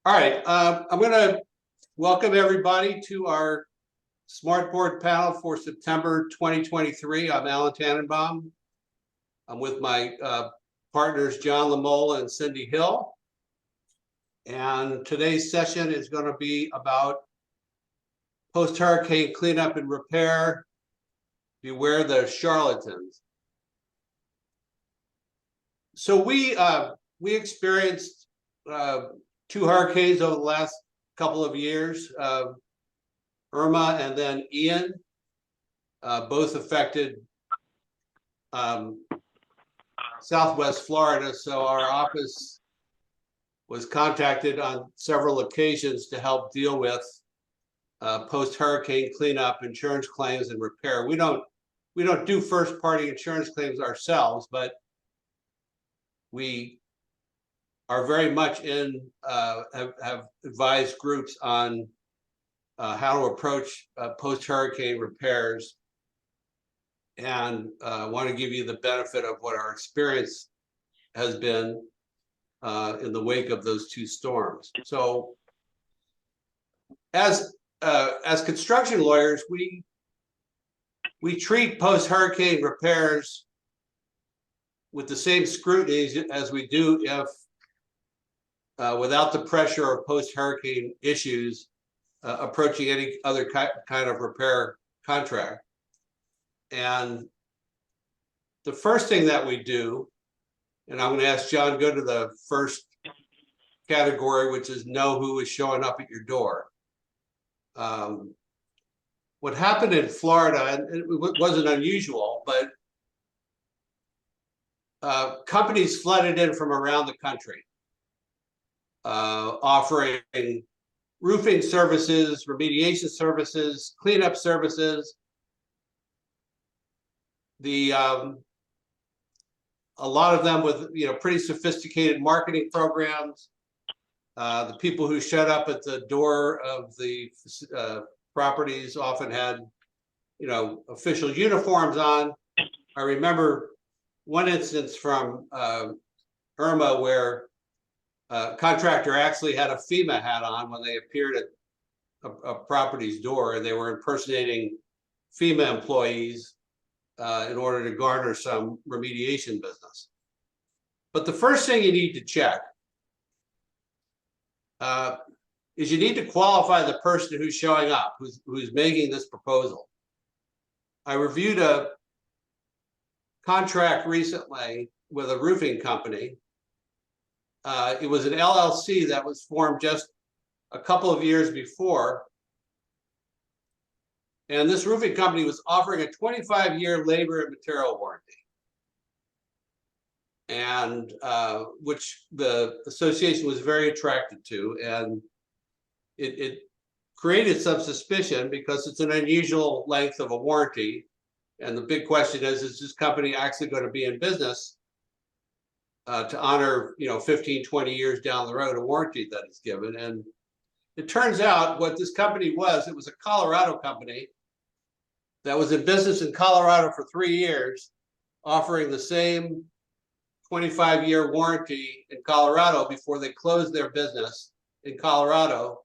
All right, I'm going to welcome everybody to our Smart Board panel for September 2023. I'm Alan Tannenbaum. I'm with my partners, John Lamola and Cindy Hill. And today's session is going to be about post-hurricane cleanup and repair. Beware the charlatans. So we experienced two hurricanes over the last couple of years, Irma and then Ian, both affected Southwest Florida. So our office was contacted on several occasions to help deal with post-hurricane cleanup, insurance claims, and repair. We don't do first-party insurance claims ourselves, but we are very much in, have advised groups on how to approach post-hurricane repairs, and want to give you the benefit of what our experience has been in the wake of those two storms. So as construction lawyers, we treat post-hurricane repairs with the same scrutiny as we do if without the pressure of post-hurricane issues approaching any other kind of repair contract. And the first thing that we do, and I'm going to ask John, go to the first category, which is know who is showing up at your door. What happened in Florida, and it wasn't unusual, but companies flooded in from around the country, offering roofing services, remediation services, cleanup services. A lot of them with pretty sophisticated marketing programs. The people who showed up at the door of the properties often had official uniforms on. I remember one instance from Irma where a contractor actually had a FEMA hat on when they appeared at a property's door, and they were impersonating FEMA employees in order to garner some remediation business. But the first thing you need to check is you need to qualify the person who's showing up, who's making this proposal. I reviewed a contract recently with a roofing company. It was an LLC that was formed just a couple of years before. And this roofing company was offering a 25-year labor and material warranty, and which the association was very attracted to. And it created some suspicion because it's an unusual length of a warranty. And the big question is this company actually going to be in business to honor 15, 20 years down the road a warranty that is given? And it turns out what this company was, it was a Colorado company that was in business in Colorado for 3 years, offering the same 25-year warranty in Colorado before they closed their business in Colorado,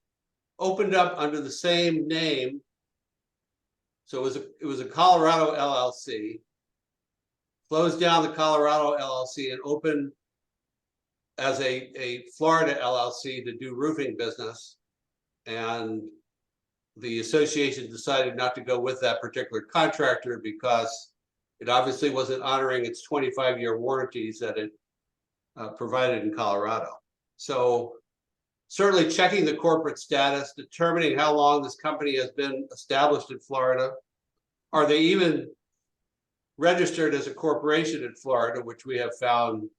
opened up under the same name. So it was a Colorado LLC, closed down the Colorado LLC and opened as a Florida LLC to do roofing business. And the association decided not to go with that particular contractor because it obviously wasn't honoring its 25-year warranties that it provided in Colorado. So certainly checking the corporate status, determining how long this company has been established in Florida. Are they even registered as a corporation in Florida, which we have found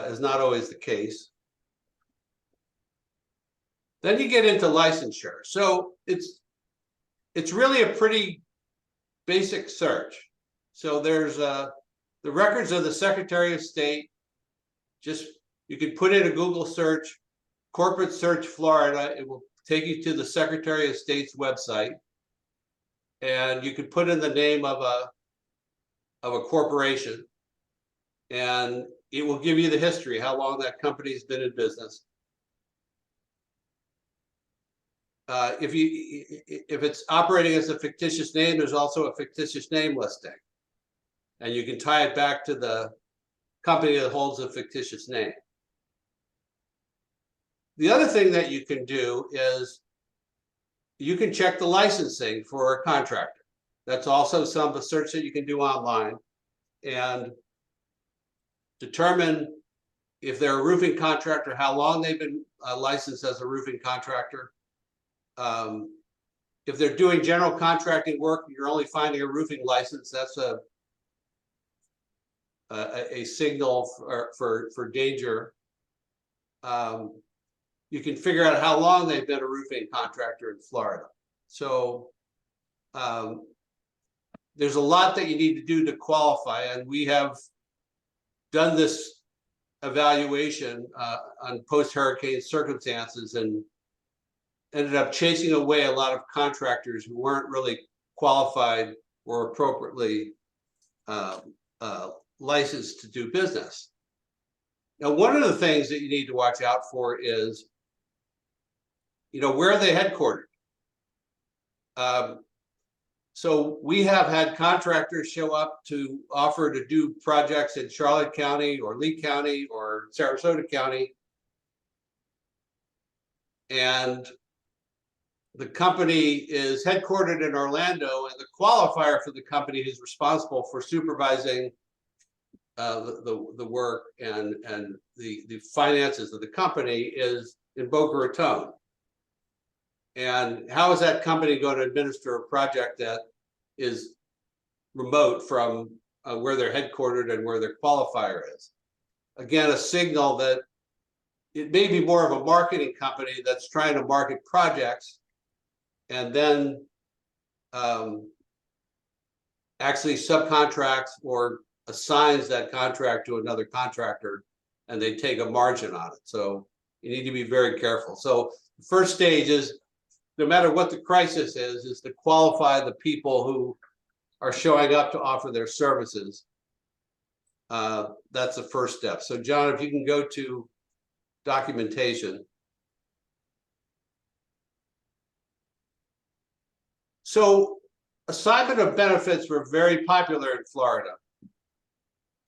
is not always the case. Then you get into licensure. So it's really a pretty basic search. So there's the records of the Secretary of State. Just you can put in a Google search, corporate search Florida. It will take you to the Secretary of State's website, and you can put in the name of a corporation, and it will give you the history, how long that company's been in business. if it's operating as a fictitious name, there's also a fictitious name listing, and you can tie it back to the company that holds a fictitious name. The other thing that you can do is you can check the licensing for a contractor. That's also a search that you can do online and determine if they're a roofing contractor, how long they've been licensed as a roofing contractor. If they're doing general contracting work, you're only finding a roofing license. That's a signal for danger. You can figure out how long they've been a roofing contractor in Florida. So there's a lot that you need to do to qualify, and we have done this evaluation on post-hurricane circumstances and ended up chasing away a lot of contractors who weren't really qualified or appropriately licensed to do business. Now, one of the things that you need to watch out for is, where are they headquartered? So we have had contractors show up to offer to do projects in Charlotte County or Lee County or Sarasota County. And the company is headquartered in Orlando, and the qualifier for the company who's responsible for supervising the work and the finances of the company is in Boca Raton. And how is that company going to administer a project that is remote from where they're headquartered and where their qualifier is? Again, a signal that it may be more of a marketing company that's trying to market projects and then actually subcontracts or assigns that contract to another contractor, and they take a margin on it. So you need to be very careful. So the first stage is, no matter what the crisis is to qualify the people who are showing up to offer their services. That's the first step. So John, if you can go to documentation. So assignment of benefits were very popular in Florida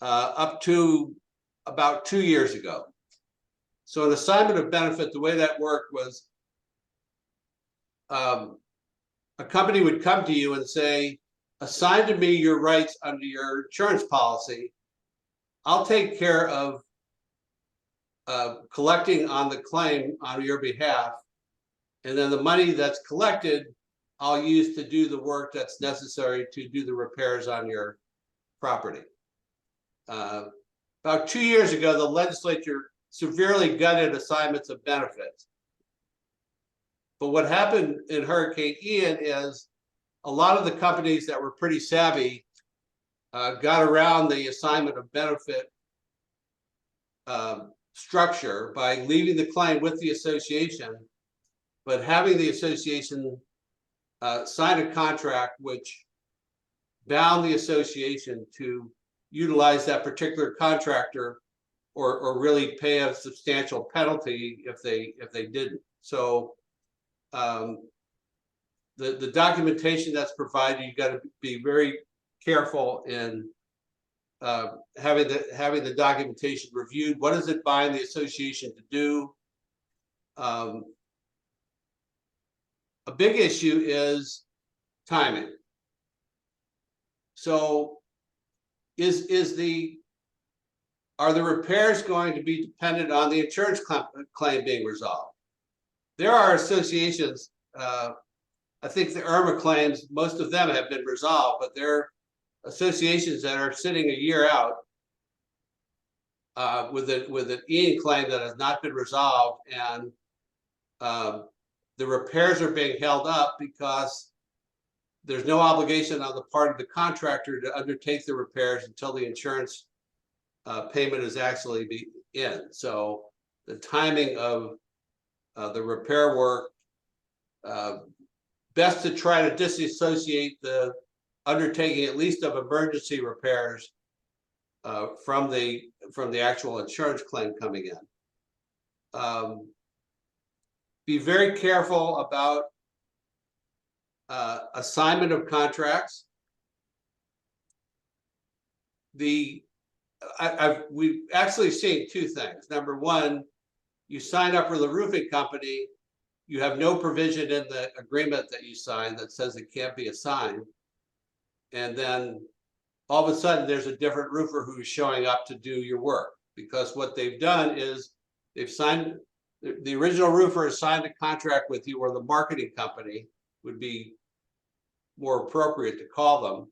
up to about 2 years ago. So an assignment of benefit, the way that worked was a company would come to you and say, assign to me your rights under your insurance policy. I'll take care of collecting on the claim on your behalf. And then the money that's collected, I'll use to do the work that's necessary to do the repairs on your property. About 2 years ago, the legislature severely gutted assignments of benefits. But what happened in Hurricane Ian is a lot of the companies that were pretty savvy got around the assignment of benefit structure by leaving the claim with the association, but having the association sign a contract which bound the association to utilize that particular contractor or really pay a substantial penalty if they didn't. So the documentation that's provided, you got to be very careful in having the documentation reviewed. What does it bind the association to do? A big issue is timing. So are the repairs going to be dependent on the insurance claim being resolved? There are associations, I think the Irma claims, most of them have been resolved, but there are associations that are sitting a year out with an Ian claim that has not been resolved, and the repairs are being held up because there's no obligation on the part of the contractor to undertake the repairs until the insurance payment is actually in. So the timing of the repair work, best to try to disassociate the undertaking at least of emergency repairs from the actual insurance claim coming in. Be very careful about assignment of contracts. We've actually seen two things. Number one, you sign up with a roofing company, you have no provision in the agreement that you sign that says it can't be assigned. And then all of a sudden there's a different roofer who's showing up to do your work, because what they've done is they've signed, the original roofer has signed a contract with you, or the marketing company would be more appropriate to call them.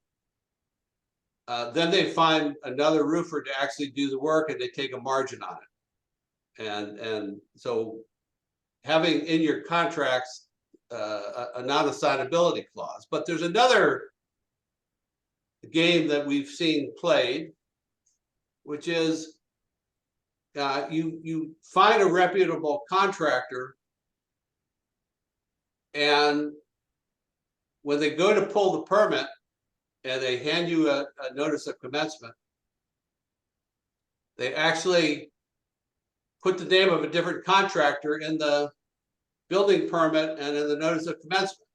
Then they find another roofer to actually do the work, and they take a margin on it. And so having in your contracts a non-assignability clause. But there's another game that we've seen played, which is you find a reputable contractor, and when they go to pull the permit and they hand you a notice of commencement, they actually put the name of a different contractor in the building permit and in the notice of commencement.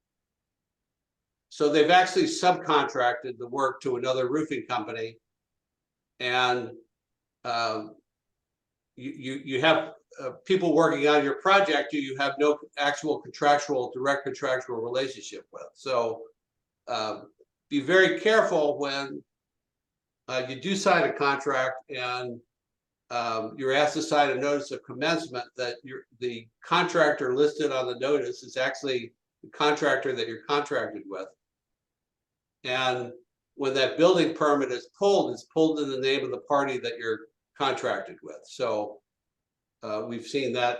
So they've actually subcontracted the work to another roofing company, and you have people working on your project who you have no actual direct contractual relationship with. So be very careful when you do sign a contract and you're asked to sign a notice of commencement, that the contractor listed on the notice is actually the contractor that you're contracted with. And when that building permit is pulled, it's pulled in the name of the party that you're contracted with. So we've seen that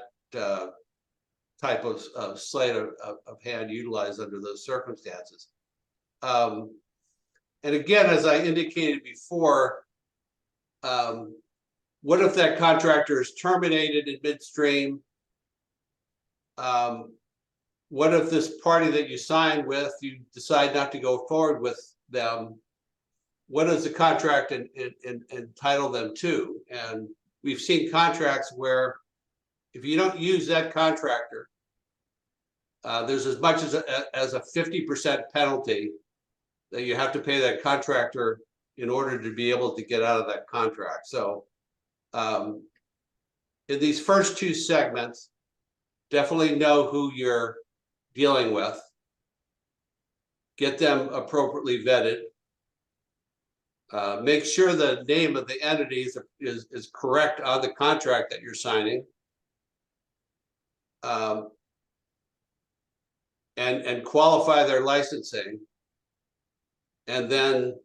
type of sleight of hand utilized under those circumstances. And again, as I indicated before, what if that contractor is terminated in midstream? What if this party that you signed with, you decide not to go forward with them? What does the contract entitle them to? And we've seen contracts where if you don't use that contractor, there's as much as a 50% penalty that you have to pay that contractor in order to be able to get out of that contract. So in these first two segments, definitely know who you're dealing with, get them appropriately vetted, make sure the name of the entity is correct on the contract that you're signing, and qualify their licensing, and then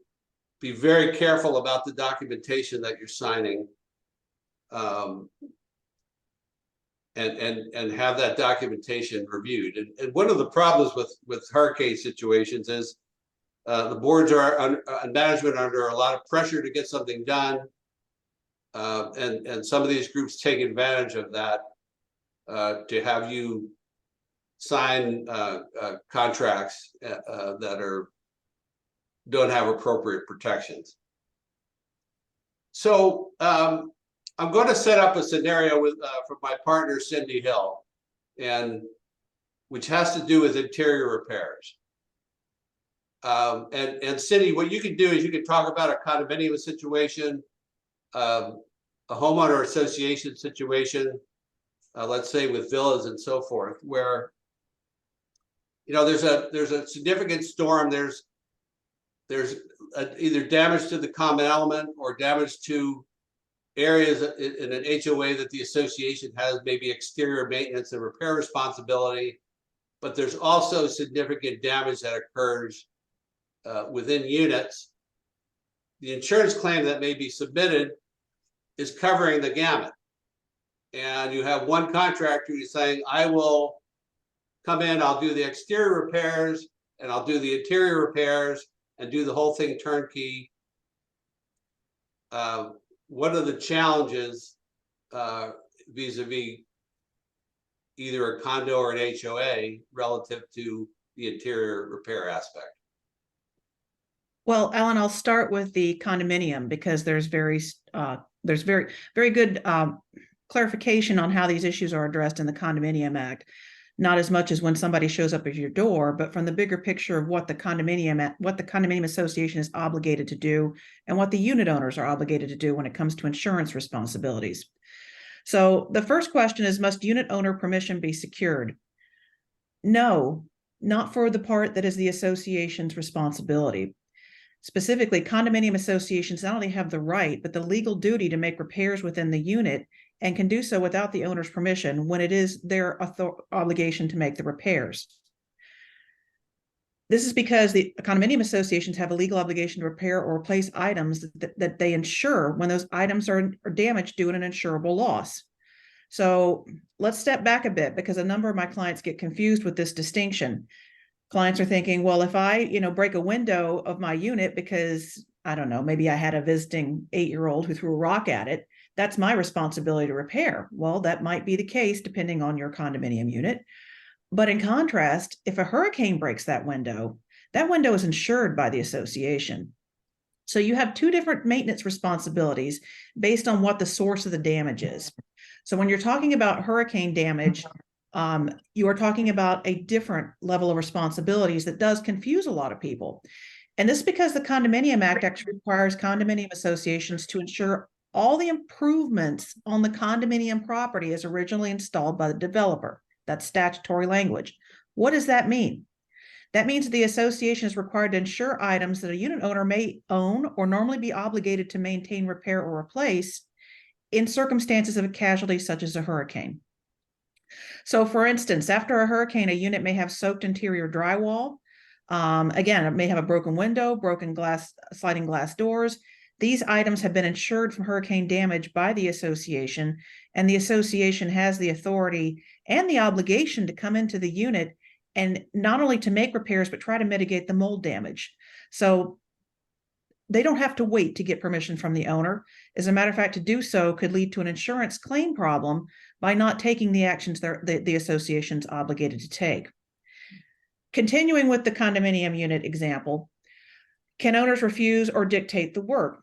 be very careful about the documentation that you're signing, and have that documentation reviewed. And one of the problems with hurricane situations is the boards and management are under a lot of pressure to get something done, and some of these groups take advantage of that to have you sign contracts that don't have appropriate protections. So I'm going to set up a scenario with from my partner Cindy Hill, and which has to do with interior repairs. And Cindy, what you can do is you can talk about a condominium situation, a homeowner association situation, let's say with villas and so forth, where there's a significant storm. There's either damage to the common element or damage to areas in an HOA that the association has maybe exterior maintenance and repair responsibility, but there's also significant damage that occurs within units. The insurance claim that may be submitted is covering the gamut. And you have one contractor who's saying, I will come in, I'll do the exterior repairs, and I'll do the interior repairs, and do the whole thing turnkey. What are the challenges vis-a-vis either a condo or an HOA relative to the interior repair aspect? Well, Alan, I'll start with the condominium because there's very good clarification on how these issues are addressed in the Condominium Act. not as much as when somebody shows up at your door, but from the bigger picture of what the condominium association is obligated to do and what the unit owners are obligated to do when it comes to insurance responsibilities. So the first question is, must unit owner permission be secured? No, not for the part that is the association's responsibility. Specifically, condominium associations not only have the right, but the legal duty to make repairs within the unit and can do so without the owner's permission when it is their obligation to make the repairs. This is because the condominium associations have a legal obligation to repair or replace items that they insure when those items are damaged due to an insurable loss. So let's step back a bit, because a number of my clients get confused with this distinction. Clients are thinking, well, if I, break a window of my unit because, I don't know, maybe I had a visiting 8-year-old who threw a rock at it, that's my responsibility to repair. Well, that might be the case depending on your condominium unit. But in contrast, if a hurricane breaks that window is insured by the association. So you have two different maintenance responsibilities based on what the source of the damage is. So when you're talking about hurricane damage, you are talking about a different level of responsibilities that does confuse a lot of people. And this is because the Condominium Act actually requires condominium associations to ensure all the improvements on the condominium property as originally installed by the developer. That's statutory language. What does that mean? That means the association is required to insure items that a unit owner may own or normally be obligated to maintain, repair, or replace in circumstances of a casualty such as a hurricane. So for instance, after a hurricane, a unit may have soaked interior drywall. Again, it may have a broken window, broken glass, sliding glass doors. These items have been insured from hurricane damage by the association, and the association has the authority and the obligation to come into the unit and not only to make repairs, but try to mitigate the mold damage. So they don't have to wait to get permission from the owner. As a matter of fact, to do so could lead to an insurance claim problem by not taking the actions the association's obligated to take. Continuing with the condominium unit example, can owners refuse or dictate the work?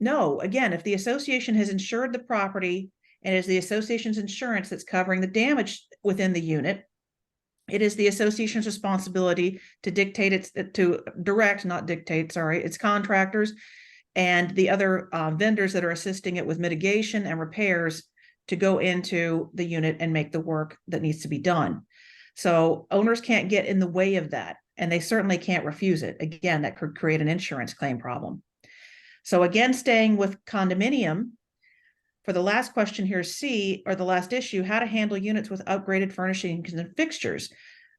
No. Again, if the association has insured the property and it is the association's insurance that's covering the damage within the unit, it is the association's responsibility to direct its contractors and the other vendors that are assisting it with mitigation and repairs to go into the unit and make the work that needs to be done. So owners can't get in the way of that, and they certainly can't refuse it. Again, that could create an insurance claim problem. So again, staying with condominium, for the last question here, C, or the last issue, how to handle units with upgraded furnishings and fixtures.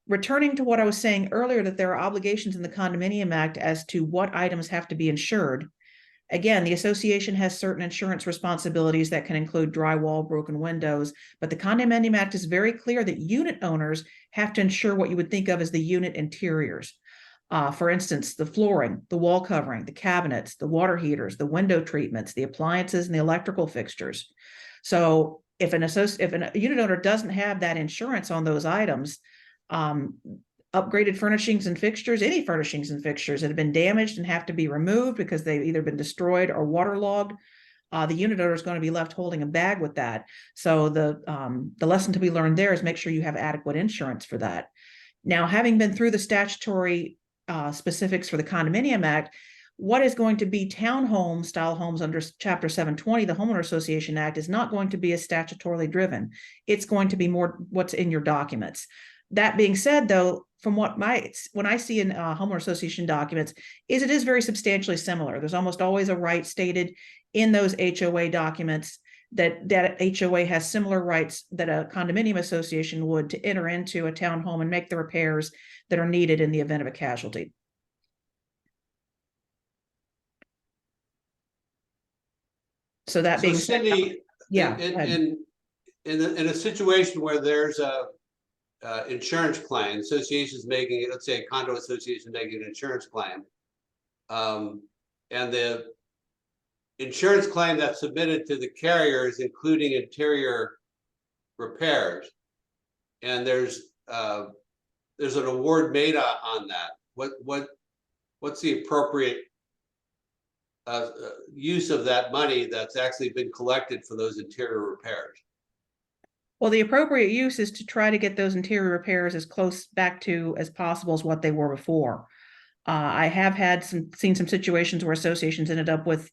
Returning to what I was saying earlier, that there are obligations in the Condominium Act as to what items have to be insured. Again, the association has certain insurance responsibilities that can include drywall, broken windows, but the Condominium Act is very clear that unit owners have to insure what you would think of as the unit interiors. For instance, the flooring, the wall covering, the cabinets, the water heaters, the window treatments, the appliances, and the electrical fixtures. So if a unit owner doesn't have that insurance on those items, upgraded furnishings and fixtures, any furnishings and fixtures that have been damaged and have to be removed because they've either been destroyed or waterlogged, the unit owner is going to be left holding a bag with that. So the lesson to be learned there is make sure you have adequate insurance for that. Now, having been through the statutory specifics for the Condominium Act, what is going to be townhome style homes under Chapter 720, the Homeowner Association Act, is not going to be as statutorily driven. It's going to be more what's in your documents. That being said, though, from when I see in homeowner association documents, it is very substantially similar. There's almost always a right stated in those HOA documents that HOA has similar rights that a condominium association would to enter into a townhome and make the repairs that are needed in the event of a casualty. So that being said, Cindy, yeah, in a situation where there's a insurance claim, associations making it, let's say a condo association making an insurance claim, and the insurance claim that's submitted to the carriers, including interior repairs, and there's an award made on that. What's the appropriate use of that money that's actually been collected for those interior repairs? Well, the appropriate use is to try to get those interior repairs as close back to as possible as what they were before. I have seen some situations where associations ended up with,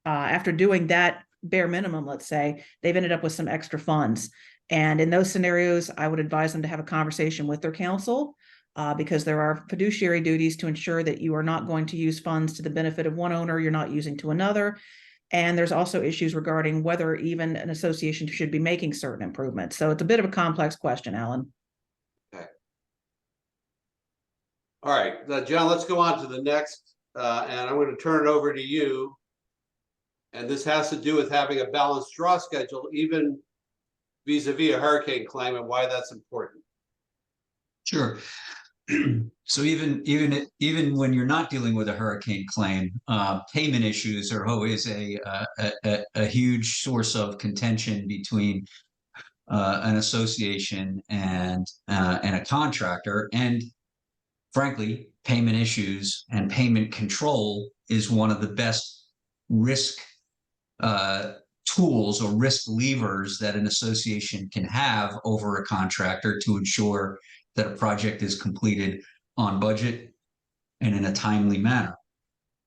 after doing that bare minimum, let's say, they've ended up with some extra funds. And in those scenarios, I would advise them to have a conversation with their counsel, because there are fiduciary duties to ensure that you are not going to use funds to the benefit of one owner you're not using to another. And there's also issues regarding whether even an association should be making certain improvements. So it's a bit of a complex question, Alan. Okay. All right, John, let's go on to the next, and I'm going to turn it over to you. And this has to do with having a balanced draw schedule, even vis-a-vis a hurricane claim, and why that's important. Sure. So even when you're not dealing with a hurricane claim, payment issues are always a huge source of contention between an association and a contractor. And frankly, payment issues and payment control is one of the best risk tools or risk levers that an association can have over a contractor to ensure that a project is completed on budget and in a timely manner.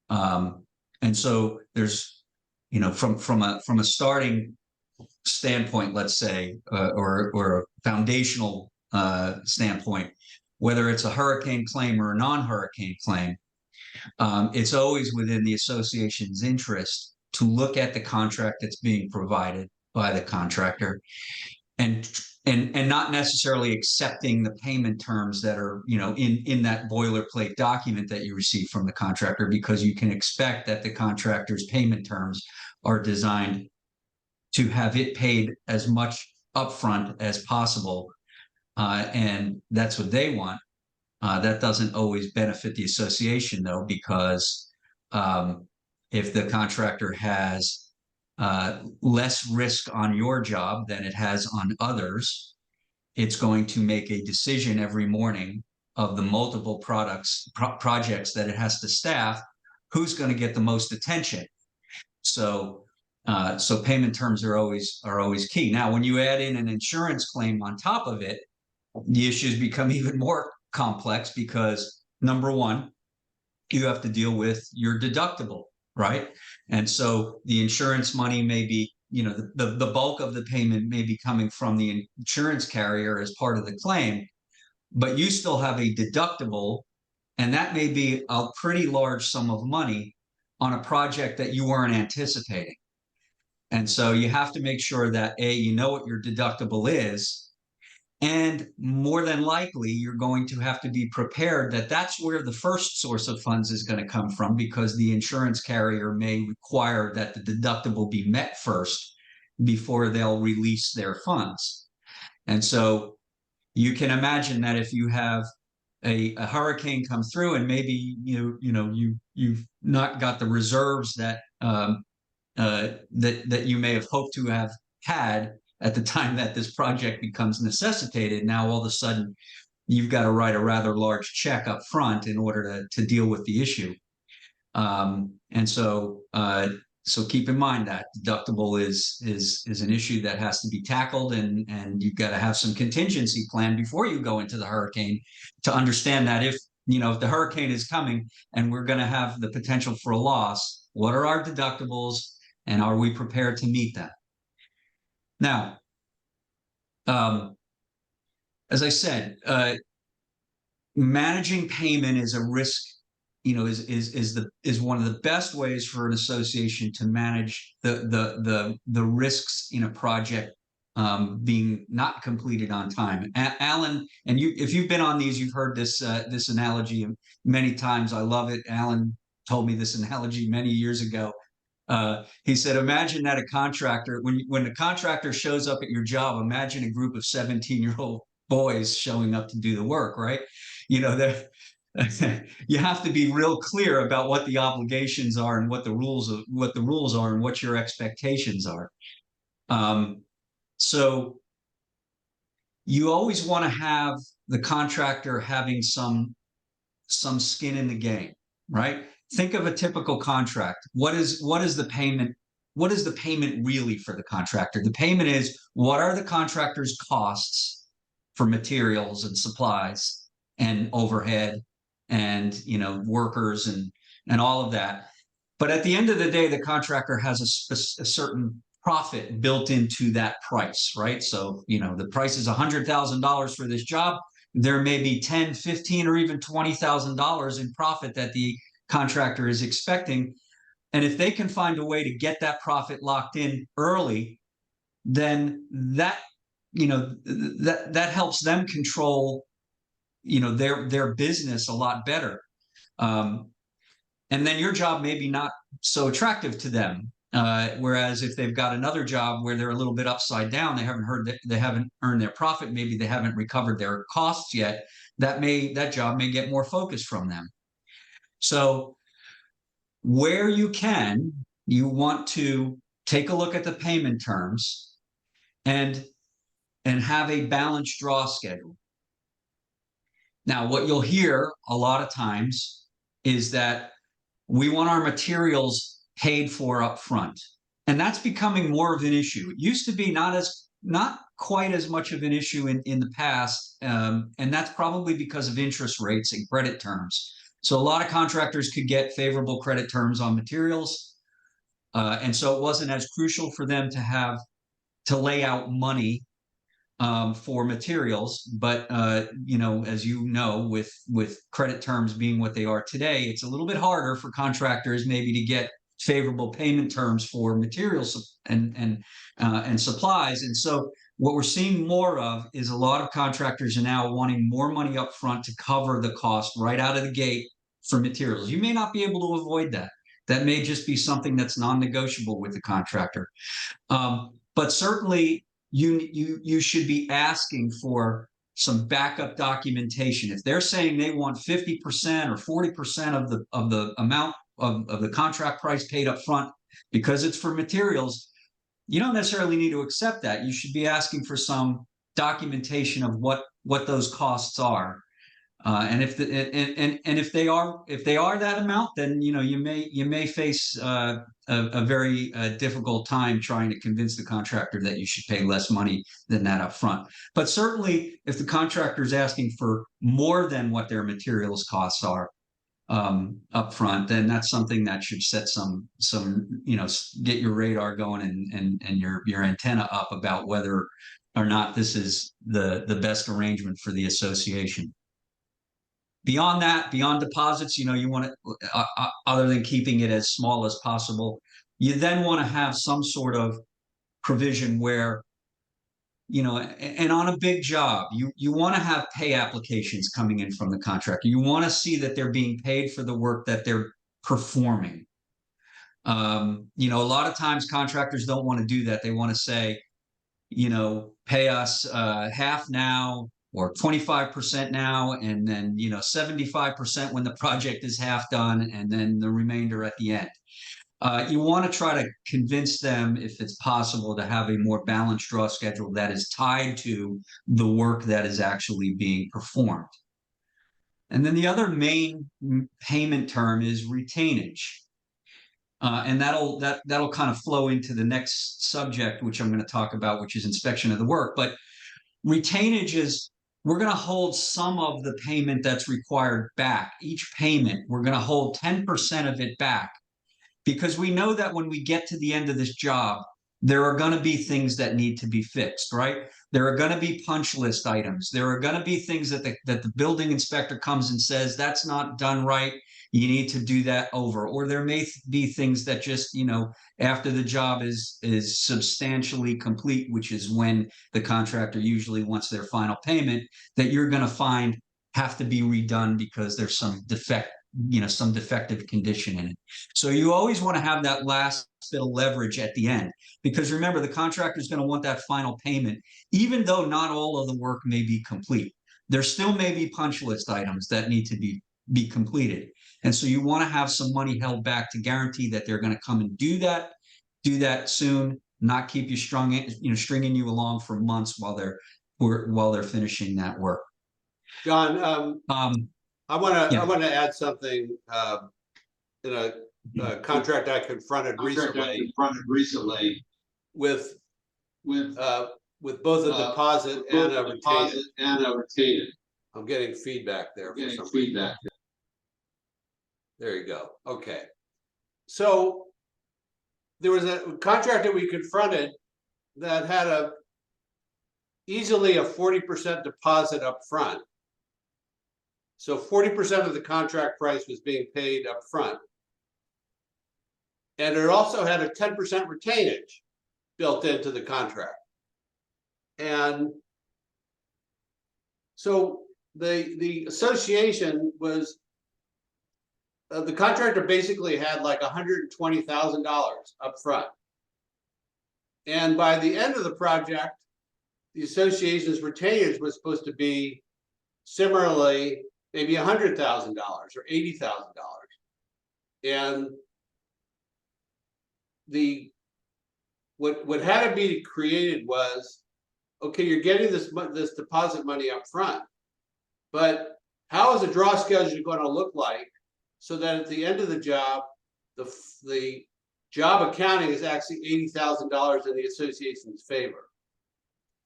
And so there's, from a starting standpoint, let's say, or a foundational standpoint, whether it's a hurricane claim or a non-hurricane claim, it's always within the association's interest to look at the contract that's being provided by the contractor and not necessarily accepting the payment terms that are, in that boilerplate document that you receive from the contractor, because you can expect that the contractor's payment terms are designed to have it paid as much upfront as possible. And that's what they want. That doesn't always benefit the association, though, because if the contractor has less risk on your job than it has on others, it's going to make a decision every morning of the multiple projects that it has to staff, who's going to get the most attention. So payment terms are always key. Now, when you add in an insurance claim on top of it, the issues become even more complex, because number one, you have to deal with your deductible, right? And so the insurance money may be, the bulk of the payment may be coming from the insurance carrier as part of the claim, but you still have a deductible, and that may be a pretty large sum of money on a project that you weren't anticipating. And so you have to make sure that you know what your deductible is. And more than likely, you're going to have to be prepared that that's where the first source of funds is going to come from, because the insurance carrier may require that the deductible be met first before they'll release their funds. And so you can imagine that if you have a hurricane come through and maybe you've not got the reserves that that you may have hoped to have had at the time that this project becomes necessitated, now all of a sudden you've got to write a rather large check up front in order to deal with the issue. And so keep in mind that deductible is an issue that has to be tackled, and you've got to have some contingency plan before you go into the hurricane to understand that if the hurricane is coming and we're going to have the potential for a loss, what are our deductibles and are we prepared to meet that? Now, as I said, managing payment is a risk, is one of the best ways for an association to manage the risks in a project being not completed on time. Alan, and if you've been on these, you've heard this analogy many times. I love it. Alan told me this analogy many years ago. He said, imagine that a contractor, when the contractor shows up at your job, imagine a group of 17-year-old boys showing up to do the work, right? You have to be real clear about what the obligations are and what the rules are and what your expectations are. So you always want to have the contractor having some skin in the game, right? Think of a typical contract. What is the payment what is the payment really for the contractor? The payment is, what are the contractor's costs for materials and supplies and overhead and, you know, workers and all of that. But at the end of the day, the contractor has a certain profit built into that price, right? So, you know, the price is $100,000 for this job. There may be 10, 15, or even $20,000 in profit that the contractor is expecting. And if they can find a way to get that profit locked in early, then that, you know, that helps them control, you know, their business a lot better. And then your job may be not so attractive to them. Whereas if they've got another job where they're a little bit upside down, they haven't earned their profit, maybe they haven't recovered their costs yet, that job may get more focus from them. So where you can, you want to take a look at the payment terms and have a balanced draw schedule. Now, what you'll hear a lot of times is that we want our materials paid for up front. And that's becoming more of an issue. It used to be not quite as much of an issue in the past. And that's probably because of interest rates and credit terms. So a lot of contractors could get favorable credit terms on materials. And so it wasn't as crucial for them to lay out money for materials. But, you know, as you know, with credit terms being what they are today, it's a little bit harder for contractors maybe to get favorable payment terms for materials and supplies. And so what we're seeing more of is a lot of contractors are now wanting more money up front to cover the cost right out of the gate for materials. You may not be able to avoid that. That may just be something that's non-negotiable with the contractor. But certainly you should be asking for some backup documentation. If they're saying they want 50% or 40% of the amount of the contract price paid up front because it's for materials, you don't necessarily need to accept that. You should be asking for some documentation of what those costs are. And if if they are that amount, then you know you may face a very difficult time trying to convince the contractor that you should pay less money than that up front. But certainly, if the contractor is asking for more than what their materials costs are up front, then that's something that should set some you know, get your radar going and your antenna up about whether or not this is the best arrangement for the association. Beyond that, beyond deposits, you know, you want to, other than keeping it as small as possible, you then want to have some sort of provision where, you know, and on a big job, you want to have pay applications coming in from the contractor. You want to see that they're being paid for the work that they're performing. You know, a lot of times contractors don't want to do that. They want to say, you know, pay us half now, or 25% now, and then, you know, 75% when the project is half done, and then the remainder at the end. You want to try to convince them, if it's possible, to have a more balanced draw schedule that is tied to the work that is actually being performed. And then the other main payment term is retainage. And that'll kind of flow into the next subject, which I'm going to talk about, which is inspection of the work. But retainage is, we're going to hold some of the payment that's required back. Each payment, we're going to hold 10% of it back, because we know that when we get to the end of this job, there are going to be things that need to be fixed, right? There are going to be punch list items. There are going to be things that the building inspector comes and says, that's not done right. You need to do that over. Or there may be things that just, you know, after the job is substantially complete, which is when the contractor usually wants their final payment, that you're going to find have to be redone because there's some defect, you know, some defective condition in it. So you always want to have that last bit of leverage at the end, because remember, the contractor is going to want that final payment, even though not all of the work may be complete. There still may be punch list items that need to be completed. And so you want to have some money held back to guarantee that they're going to come and do that soon, not keep you stringing you along for months while they're finishing that work. John, I want to add something in a contract I confronted recently with both a deposit and a retainer. I'm getting feedback there for some reason. There you go. Okay. So there was a contract that we confronted that had easily a 40% deposit up front. So 40% of the contract price was being paid up front. And it also had a 10% retainage built into the contract. And so the association was, the contractor basically had like $120,000 up front. And by the end of the project, the association's retainage was supposed to be similarly maybe $100,000 or $80,000. And what had to be created was, okay, you're getting this deposit money up front, but how is the draw schedule going to look like so that at the end of the job, the job accounting is actually $80,000 in the association's favor?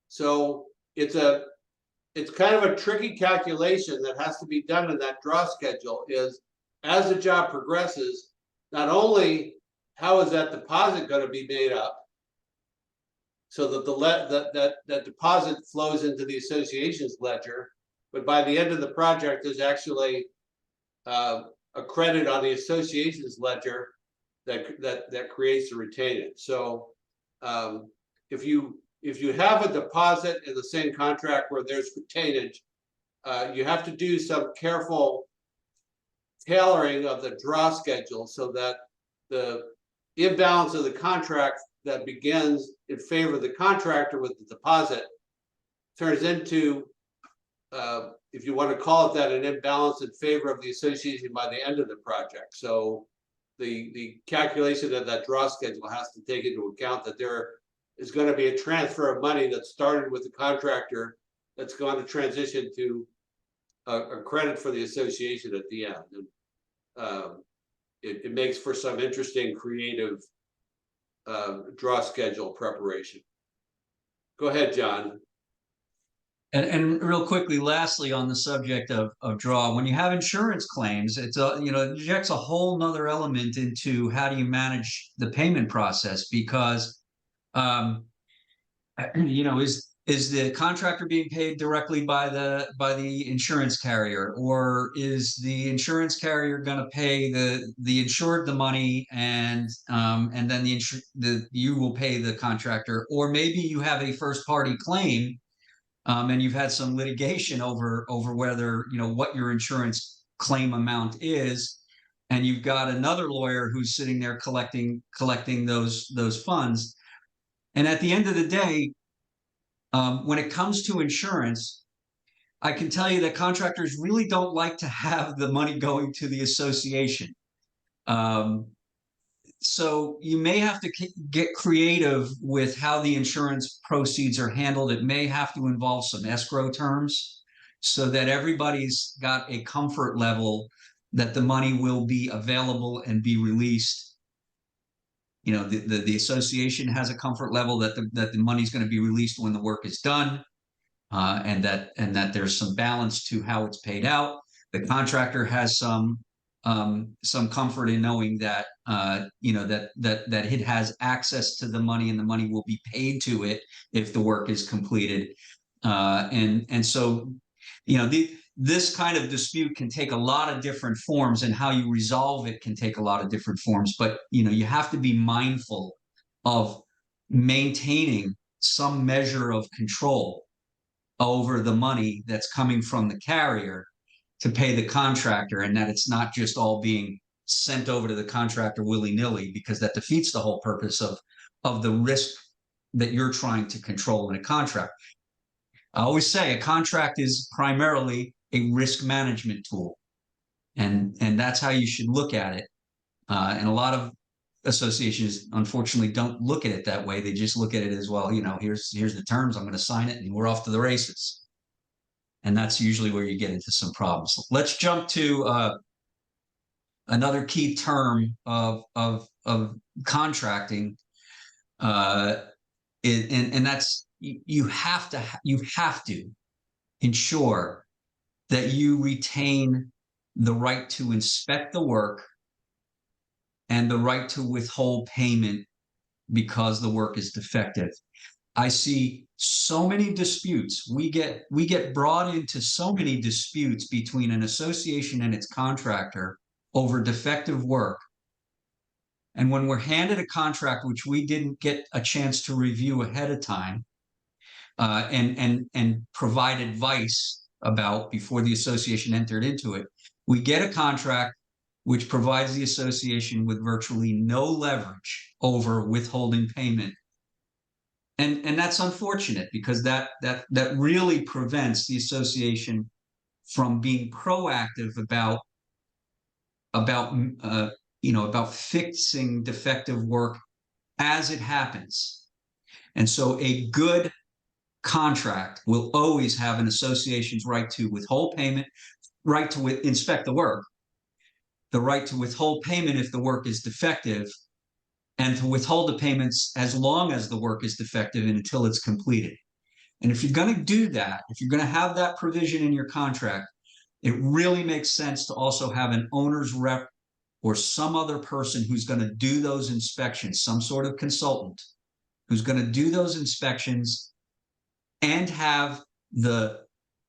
So it's kind of a tricky calculation that has to be done in that draw schedule. Is as the job progresses, not only how is that deposit going to be made up so that that deposit flows into the association's ledger, but by the end of the project, there's actually a credit on the association's ledger that creates the retainage. So if you have a deposit in the same contract where there's retainage, you have to do some careful tailoring of the draw schedule so that the imbalance of the contract that begins in favor of the contractor with the deposit turns into, if you want to call it that, an imbalance in favor of the association by the end of the project. So the calculation of that draw schedule has to take into account that there is going to be a transfer of money that started with the contractor that's going to transition to a credit for the association at the end. And it makes for some interesting creative draw schedule preparation. Go ahead, John. And real quickly, lastly, on the subject of draw, when you have insurance claims, it's it injects a whole nother element into how do you manage the payment process, because is the contractor being paid directly by the insurance carrier, or is the insurance carrier going to pay the insured the money and then you will pay the contractor? Or maybe you have a first party claim and you've had some litigation over whether what your insurance claim amount is, and you've got another lawyer who's sitting there collecting those funds. And at the end of the day, when it comes to insurance, I can tell you that contractors really don't like to have the money going to the association. So you may have to get creative with how the insurance proceeds are handled. It may have to involve some escrow terms so that everybody's got a comfort level that the money will be available and be released. The association has a comfort level that the money is going to be released when the work is done, and that there's some balance to how it's paid out. The contractor has some comfort in knowing that that it has access to the money and the money will be paid to it if the work is completed. And so this kind of dispute can take a lot of different forms, and how you resolve it can take a lot of different forms. But you have to be mindful of maintaining some measure of control over the money that's coming from the carrier to pay the contractor, and that it's not just all being sent over to the contractor willy-nilly, because that defeats the whole purpose of the risk that you're trying to control in a contract. I always say a contract is primarily a risk management tool, and that's how you should look at it. And a lot of associations, unfortunately, don't look at it that way. They just look at it as, well, here's the terms, I'm going to sign it, and we're off to the races. And that's usually where you get into some problems. Let's jump to another key term of contracting, and that's you have to ensure that you retain the right to inspect the work and the right to withhold payment because the work is defective. I see so many disputes. We get brought into so many disputes between an association and its contractor over defective work. And when we're handed a contract which we didn't get a chance to review ahead of time, and provide advice about before the association entered into it, we get a contract which provides the association with virtually no leverage over withholding payment. And that's unfortunate, because that really prevents the association from being proactive about fixing defective work as it happens. And so a good contract will always have an association's right to withhold payment, right to inspect the work, the right to withhold payment if the work is defective, and to withhold the payments as long as the work is defective and until it's completed. And if you're going to do that, if you're going to have that provision in your contract, it really makes sense to also have an owner's rep or some other person who's going to do those inspections, some sort of consultant who's going to do those inspections and have the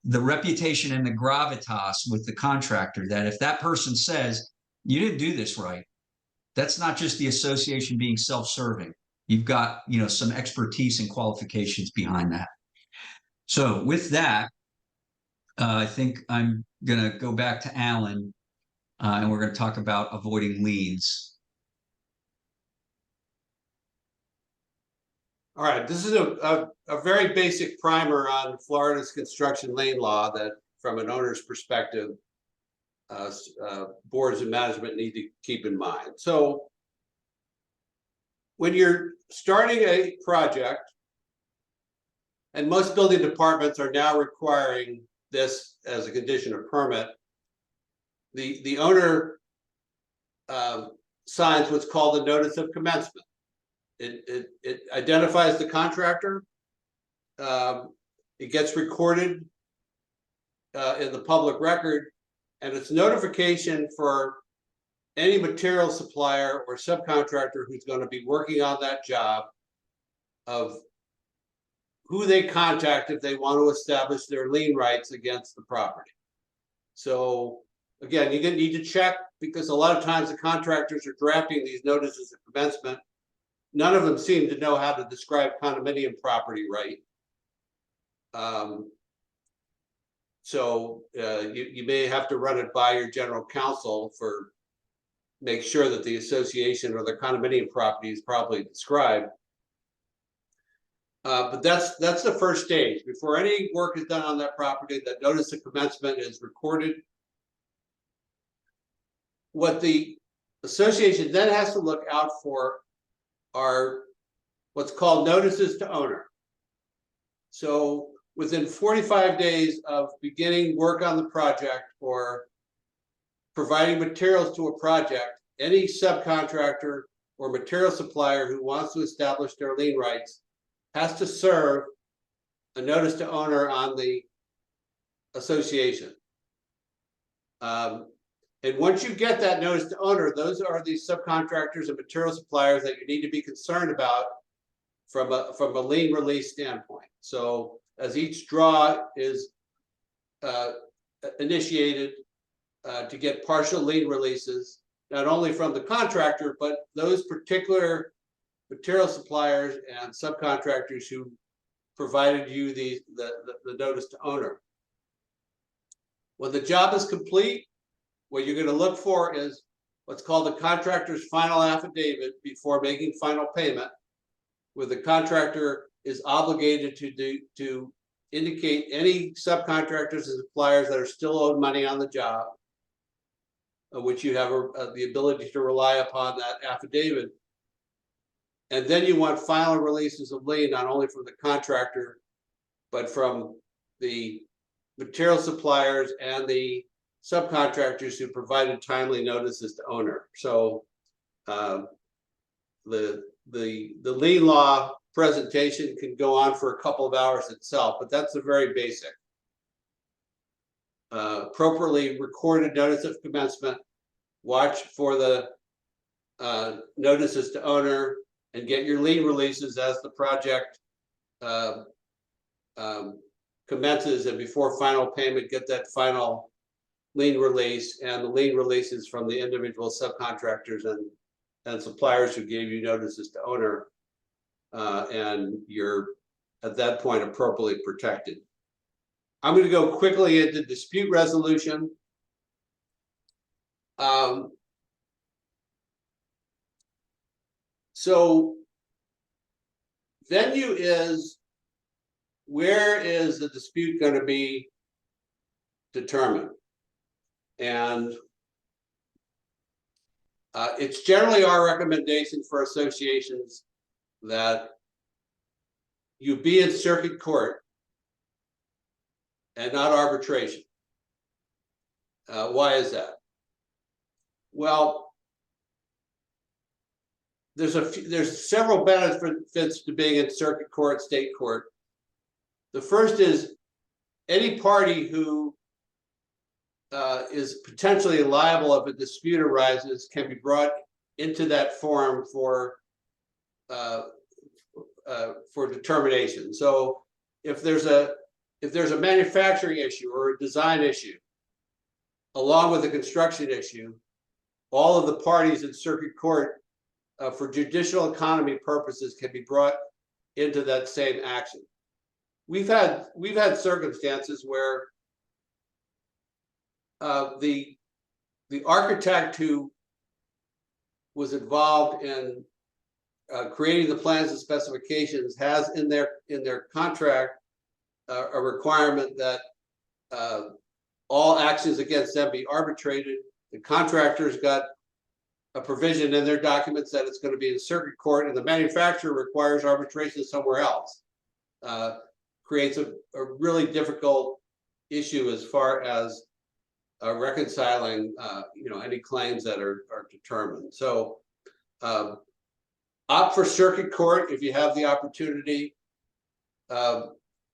reputation and the gravitas with the contractor that if that person says, you didn't do this right, that's not just the association being self-serving. You've got, some expertise and qualifications behind that. So with that, I think I'm going to go back to Alan, and we're going to talk about avoiding liens. All right, this is a very basic primer on Florida's construction lien law that, from an owner's perspective, boards and management need to keep in mind. So when you're starting a project, and most building departments are now requiring this as a condition of permit, the owner signs what's called a notice of commencement. It identifies the contractor. It gets recorded in the public record, and it's notification for any material supplier or subcontractor who's going to be working on that job of who they contact if they want to establish their lien rights against the property. So again, you're going to need to check, because a lot of times the contractors are drafting these notices of commencement. None of them seem to know how to describe condominium property right. So you may have to run it by your general counsel for make sure that the association or the condominium property is properly described. But that's the first stage. Before any work is done on that property, that notice of commencement is recorded. What the association then has to look out for are what's called notices to owner. So within 45 days of beginning work on the project or providing materials to a project, any subcontractor or material supplier who wants to establish their lien rights has to serve a notice to owner on the association. And once you get that notice to owner, those are the subcontractors and material suppliers that you need to be concerned about from a lien release standpoint. So as each draw is initiated to get partial lien releases, not only from the contractor, but those particular material suppliers and subcontractors who provided you the notice to owner. When the job is complete, what you're going to look for is what's called the contractor's final affidavit before making final payment, where the contractor is obligated to indicate any subcontractors and suppliers that are still owed money on the job, which you have the ability to rely upon that affidavit. And then you want final releases of lien, not only from the contractor, but from the material suppliers and the subcontractors who provided timely notices to owner. So the lien law presentation can go on for a couple of hours itself, but that's the very basic. Appropriately recorded notice of commencement, watch for the notices to owner, and get your lien releases as the project commences, and before final payment, get that final lien release and the lien releases from the individual subcontractors and suppliers who gave you notices to owner, and you're at that point appropriately protected. I'm going to go quickly into dispute resolution. So venue is, where is the dispute going to be determined? And it's generally our recommendation for associations that you be in circuit court and not arbitration. Why is that? Well, there's several benefits to being in circuit court, state court. The first is any party who is potentially liable if a dispute arises can be brought into that forum for determination. So if there's a manufacturing issue or a design issue, along with a construction issue, all of the parties in circuit court for judicial economy purposes can be brought into that same action. We've had circumstances where the architect who was involved in creating the plans and specifications has in their contract a requirement that all actions against them be arbitrated. The contractor's got a provision in their documents that it's going to be in circuit court, and the manufacturer requires arbitration somewhere else. Creates a really difficult issue as far as reconciling any claims that are determined. So opt for circuit court if you have the opportunity.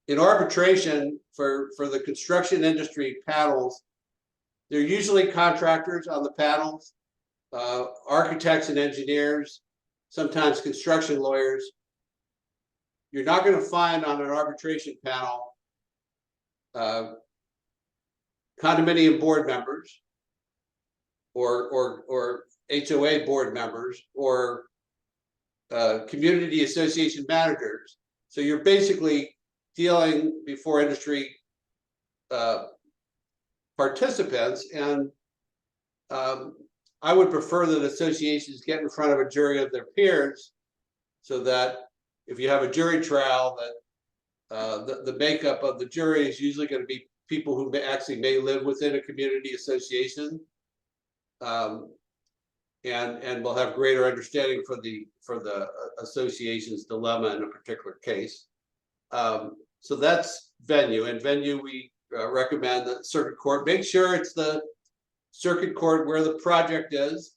In arbitration for the construction industry panels, they're usually contractors on the panels, architects and engineers, sometimes construction lawyers. You're not going to find on an arbitration panel condominium board members or HOA board members or community association managers. So you're basically dealing before industry participants, and I would prefer that associations get in front of a jury of their peers, so that if you have a jury trial, that the makeup of the jury is usually going to be people who may live within a community association, and will have greater understanding for the association's dilemma in a particular case. So that's venue. And venue, we recommend that circuit court. Make sure it's the circuit court where the project is.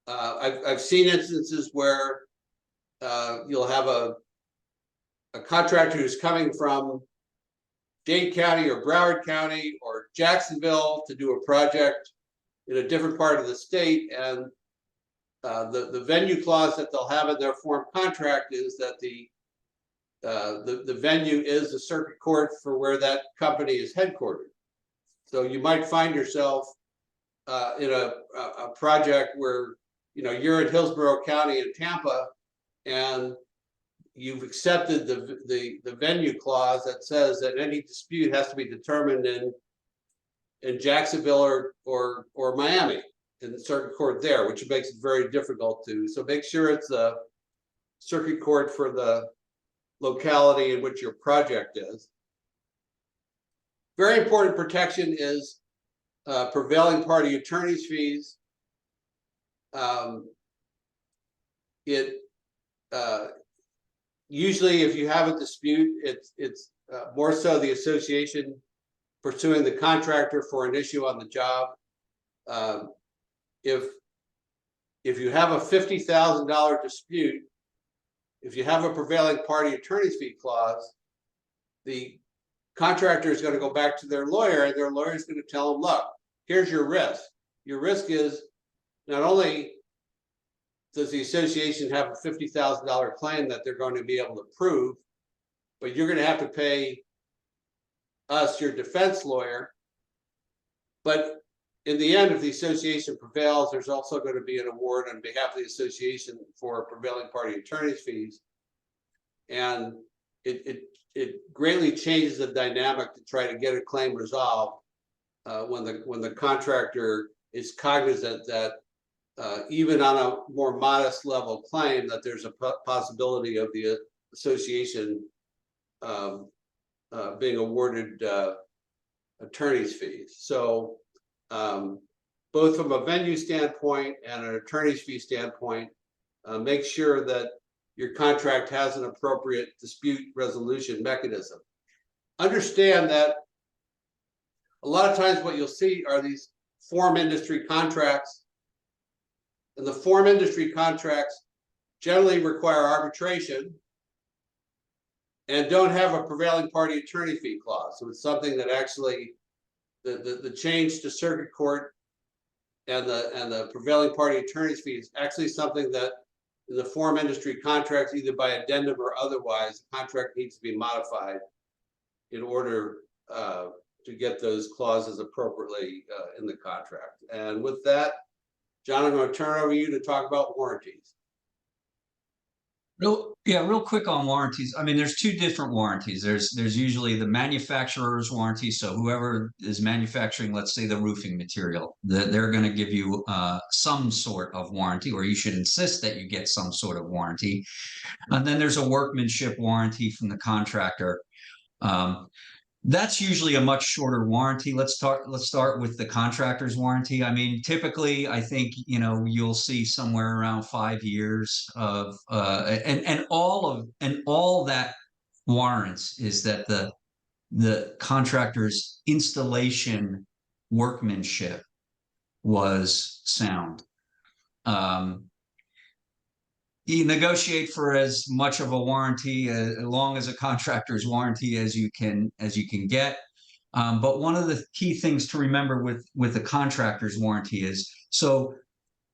I've seen instances where you'll have a contractor who's coming from Dade County or Broward County or Jacksonville to do a project in a different part of the state, and the venue clause that they'll have in their form contract is that the venue is the circuit court for where that company is headquartered. So you might find yourself in a project where you're in Hillsborough County in Tampa, and you've accepted the venue clause that says that any dispute has to be determined in Jacksonville or Miami in the circuit court there, which makes it very difficult to. So make sure it's a circuit court for the locality in which your project is. Very important protection is prevailing party attorney's fees. Usually if you have a dispute, it's more so the association pursuing the contractor for an issue on the job. If you have a $50,000 dispute, if you have a prevailing party attorney's fee clause, the contractor is going to go back to their lawyer, and their lawyer is going to tell them, look, here's your risk. Your risk is not only does the association have a $50,000 claim that they're going to be able to prove, but you're going to have to pay us, your defense lawyer. But in the end, if the association prevails, there's also going to be an award on behalf of the association for prevailing party attorney's fees. And it greatly changes the dynamic to try to get a claim resolved when the contractor is cognizant that even on a more modest level claim, that there's a possibility of the association being awarded attorney's fees. So both from a venue standpoint and an attorney's fee standpoint, make sure that your contract has an appropriate dispute resolution mechanism. Understand that a lot of times what you'll see are these form industry contracts, and the form industry contracts generally require arbitration and don't have a prevailing party attorney fee clause. So it's something that actually the change to circuit court and the prevailing party attorney's fee is actually something that in the form industry contracts, either by addendum or otherwise, the contract needs to be modified in order to get those clauses appropriately in the contract. And with that, John, I'm going to turn it over to you to talk about warranties. Real quick on warranties. I mean, there's two different warranties. There's usually the manufacturer's warranty. So whoever is manufacturing, let's say the roofing material, they're going to give you some sort of warranty, or you should insist that you get some sort of warranty. And then there's a workmanship warranty from the contractor. That's usually a much shorter warranty. Let's start with the contractor's warranty. I mean, typically, I think you'll see somewhere around 5 years of and all that warrants is that the contractor's installation workmanship was sound. You negotiate for as much of a warranty, as long as a contractor's warranty as you can get. But one of the key things to remember with the contractor's warranty is, so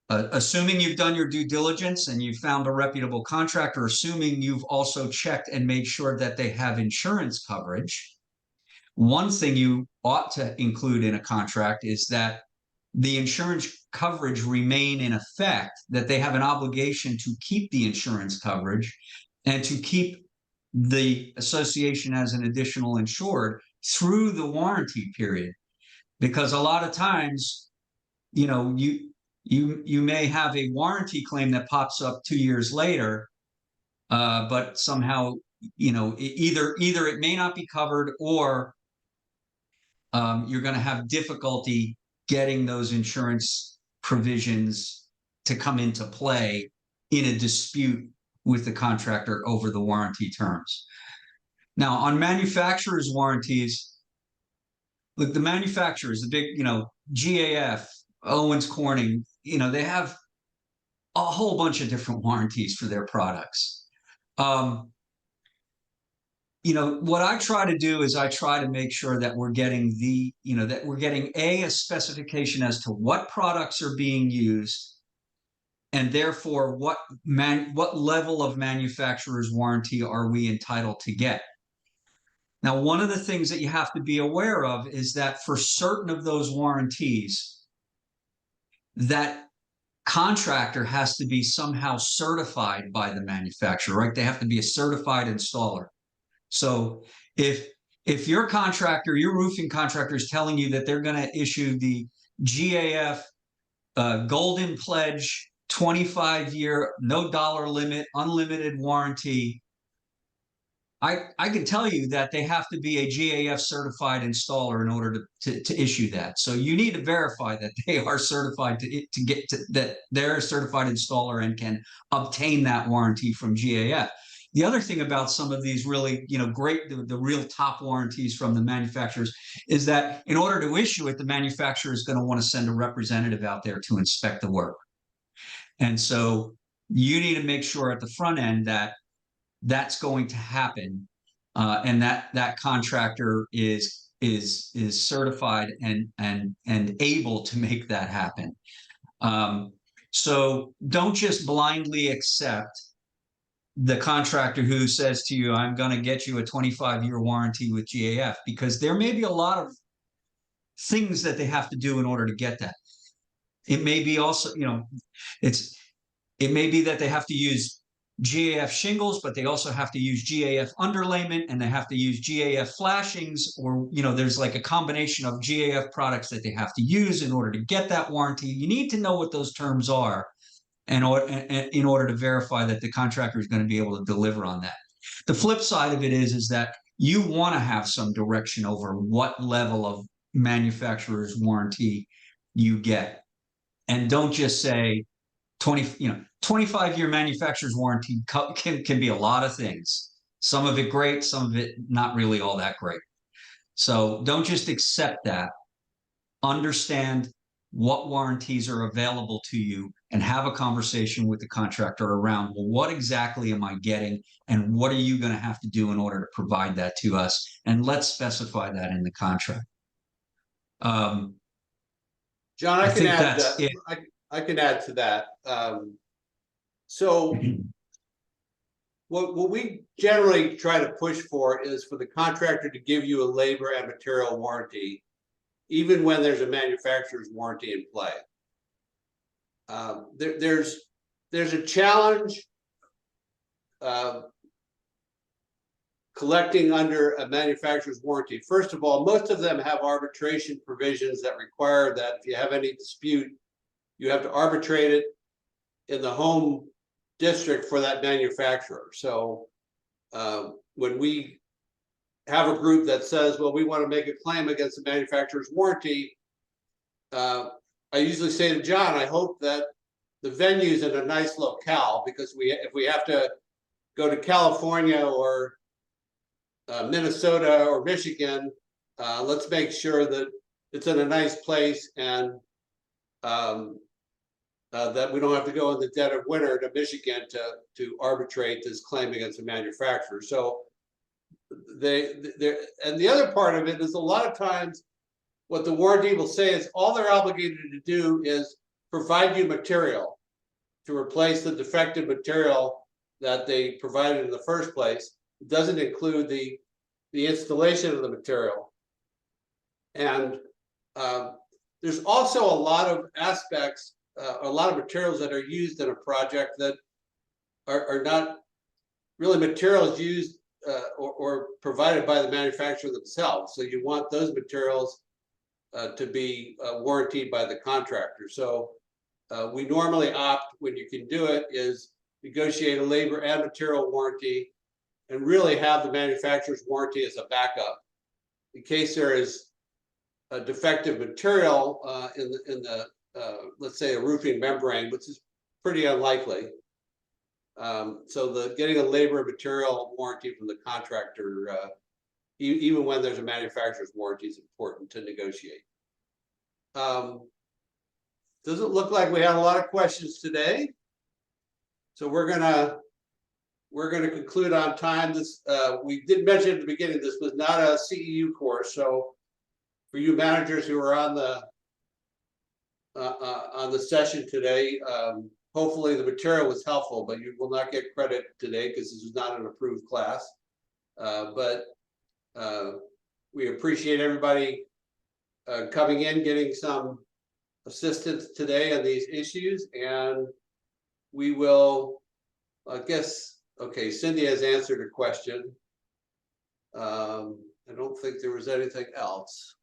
assuming you've done your due diligence and you've found a reputable contractor, assuming you've also checked and made sure that they have insurance coverage, one thing you ought to include in a contract is that the insurance coverage remain in effect, that they have an obligation to keep the insurance coverage and to keep the association as an additional insured through the warranty period. Because a lot of times, you may have a warranty claim that pops up 2 years later, but somehow, either it may not be covered, or you're going to have difficulty getting those insurance provisions to come into play in a dispute with the contractor over the warranty terms. Now, on manufacturers' warranties, look, the manufacturers, the big, GAF, Owens Corning, they have a whole bunch of different warranties for their products. What I try to do is I try to make sure that we're getting a specification as to what products are being used, and therefore what level of manufacturer's warranty are we entitled to get. Now, one of the things that you have to be aware of is that for certain of those warranties, that contractor has to be somehow certified by the manufacturer, right? They have to be a certified installer. So if your roofing contractor is telling you that they're going to issue the GAF Golden Pledge 25-year, no dollar limit, unlimited warranty, I can tell you that they have to be a GAF certified installer in order to issue that. So you need to verify that they are certified that they're a certified installer and can obtain that warranty from GAF. The other thing about some of these really, great, the real top warranties from the manufacturers is that in order to issue it, the manufacturer is going to want to send a representative out there to inspect the work. And so you need to make sure at the front end that that's going to happen, and that contractor is certified and able to make that happen. So don't just blindly accept the contractor who says to you, I'm going to get you a 25-year warranty with GAF, because there may be a lot of things that they have to do in order to get that. It may be also, it may be that they have to use GAF shingles, but they also have to use GAF underlayment, and they have to use GAF flashings, or, there's like a combination of GAF products that they have to use in order to get that warranty. You need to know what those terms are in order to verify that the contractor is going to be able to deliver on that. The flip side of it is that you want to have some direction over what level of manufacturer's warranty you get. And don't just say 25-year manufacturer's warranty can be a lot of things. Some of it great, some of it not really all that great. So don't just accept that. Understand what warranties are available to you and have a conversation with the contractor around, well, what exactly am I getting, and what are you going to have to do in order to provide that to us? And let's specify that in the contract. John, I can add I can add to that. So what we generally try to push for is for the contractor to give you a labor and material warranty, even when there's a manufacturer's warranty in play. There's a challenge collecting under a manufacturer's warranty. First of all, most of them have arbitration provisions that require that if you have any dispute, you have to arbitrate it in the home district for that manufacturer. So when we have a group that says, well, we want to make a claim against the manufacturer's warranty, I usually say to John, I hope that the venue's in a nice locale, because if we have to go to California or Minnesota or Michigan, let's make sure that it's in a nice place, and that we don't have to go in the dead of winter to Michigan to arbitrate this claim against a manufacturer. So and the other part of it is, a lot of times what the warranty will say is all they're obligated to do is provide you material to replace the defective material that they provided in the first place. It doesn't include the installation of the material. And there's also a lot of aspects, a lot of materials that are used in a project that are not really materials used or provided by the manufacturer themselves. So you want those materials to be warranted by the contractor. So we normally opt, when you can do it, is negotiate a labor and material warranty, and really have the manufacturer's warranty as a backup in case there is a defective material in the let's say a roofing membrane, which is pretty unlikely. So getting a labor and material warranty from the contractor, even when there's a manufacturer's warranty, is important to negotiate. Doesn't look like we had a lot of questions today, so we're gonna conclude on time. This we did mention at the beginning, this was not a CEU course, so for you managers who are on the session today, hopefully the material was helpful, but you will not get credit today because this is not an approved class. But we appreciate everybody coming in, getting some assistance today on these issues, and we will, I guess, okay, Cindy has answered a question. I don't think there was anything else.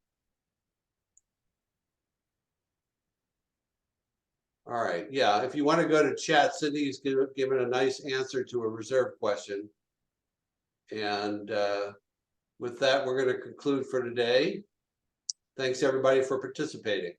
All right, yeah, if you want to go to chat, Cindy's given a nice answer to a reserve question. And with that, we're going to conclude for today. Thanks everybody for participating.